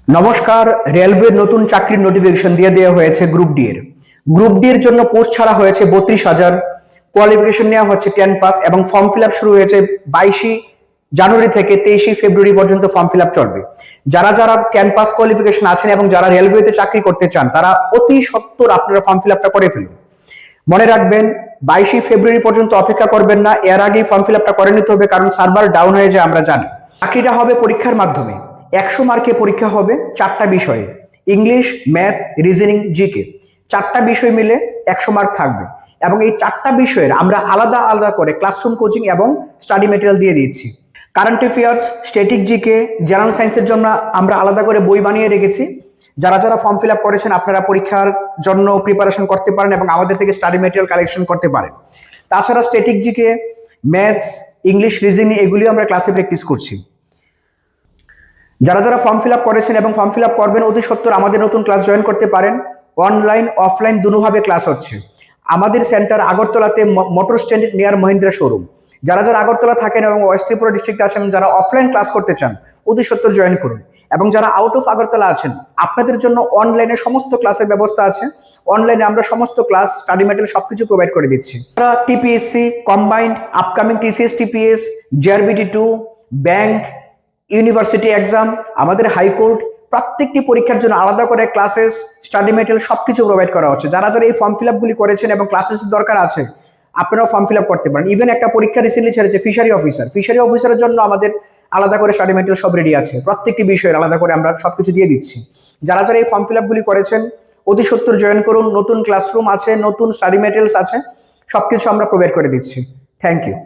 নমস্কার। রেলওয়ের নতুন চাকরির নোটিফিকেশন দিয়ে দেওয়া হয়েছে গ্রুপ ডি এর জন্য পোস্ট ছাড়া হয়েছে 32,000। কোয়ালিফিকেশন নেওয়া হচ্ছে 10 পাস এবং ফর্ম ফিল আপ শুরু হয়েছে 22 জানুয়ারি থেকে 23 ফেব্রুয়ারি পর্যন্ত ফর্ম ফিল আপ চলবে। যারা যারা ক্যাম্পাস কোয়ালিফিকেশন আছেন এবং যারা রেলওয়েতে চাকরি করতে চান তারা অতি সত্বর আপনারা ফর্ম ফিল আপটা করে ফেলুন। মনে রাখবেন 22 ফেব্রুয়ারি পর্যন্ত অপেক্ষা করবেন না, এর আগেই ফর্ম ফিল আপটা করে নিতে হবে, কারণ সার্ভার ডাউন হয়ে যায় আমরা জানি। চাকরিটা হবে পরীক্ষার মাধ্যমে। 100 মার্কে পরীক্ষা হবে 4টা বিষয়ে, ইংলিশ, ম্যাথ, রিজনিং, জিকে। 4টা বিষয় মিলে 100 মার্ক থাকবে এবং এই 4টা বিষয়ের আমরা আলাদা আলাদা করে ক্লাসরুম কোচিং এবং স্টাডি মেটেরিয়াল দিয়ে দিচ্ছি। Current affairs, static GK, general সায়েন্সের জন্য আমরা আলাদা করে বই বানিয়ে রেখেছি। যারা যারা ফর্ম ফিল আপ করেছেন আপনারা পরীক্ষার জন্য প্রিপারেশন করতে পারেন এবং আমাদের থেকে স্টাডি মেটেরিয়াল কালেকশন করতে পারেন। তাছাড়া static GK, maths, English, reasoning এগুলিও আমরা ক্লাসে প্র্যাকটিস করছি। যারা যারা ফর্ম ফিল আপ করেছেন এবং ফর্ম ফিল আপ করবেন অতি সত্বর আমাদের নতুন ক্লাস জয়েন করতে পারেন। অনলাইন অফলাইন দুভাবে ক্লাস হচ্ছে। আমাদের সেন্টার আগরতলাতে, motor stand near Mahindra showroom. যারা যারা আগরতলা থাকেন এবং ওয়েস্ট ত্রিপুরা ডিস্ট্রিক্টে আছেন, যারা অফলাইন ক্লাস করতে চান অতি সত্বর জয়েন করুন। এবং যারা আউট অফ আগরতলা আছেন আপনাদের জন্য অনলাইনে সমস্ত ক্লাসের ব্যবস্থা আছে। অনলাইনে আমরা সমস্ত ক্লাস, স্টাডি মেটেরিয়াল সবকিছু প্রোভাইড করে দিচ্ছি। TPSC, combined, upcoming TCS TPS, জিআরবিটি2, ব্যাংক, ইউনিভার্সিটি এক্সাম, আমাদের হাইকোর্ট, প্রত্যেকটি পরীক্ষার জন্য আলাদা করে ক্লাসেস, স্টাডি মেটেরিয়াল সবকিছু প্রোভাইড করা হচ্ছে। যারা যারা এই ফর্ম ফিল আপগুলি করেছেন এবং ক্লাসেস দরকার আছে আপনারাও ফর্ম ফিল আপ করতে পারেন। ইভেন একটা পরীক্ষা রিসেন্টলি ছেড়েছে ফিশারি অফিসারের জন্য আমাদের আলাদা করে স্টাডি মেটেরিয়াল সব রেডি আছে। প্রত্যেকটি বিষয়ের আলাদা করে আমরা সবকিছু দিয়ে দিচ্ছি। যারা যারা এই ফর্ম ফিল আপগুলি করেছেন অতি সত্বর জয়েন করুন। নতুন ক্লাসরুম আছে, নতুন স্টাডি মেটেরিয়ালস আছে, সবকিছু আমরা প্রোভাইড করে দিচ্ছি। Thank you.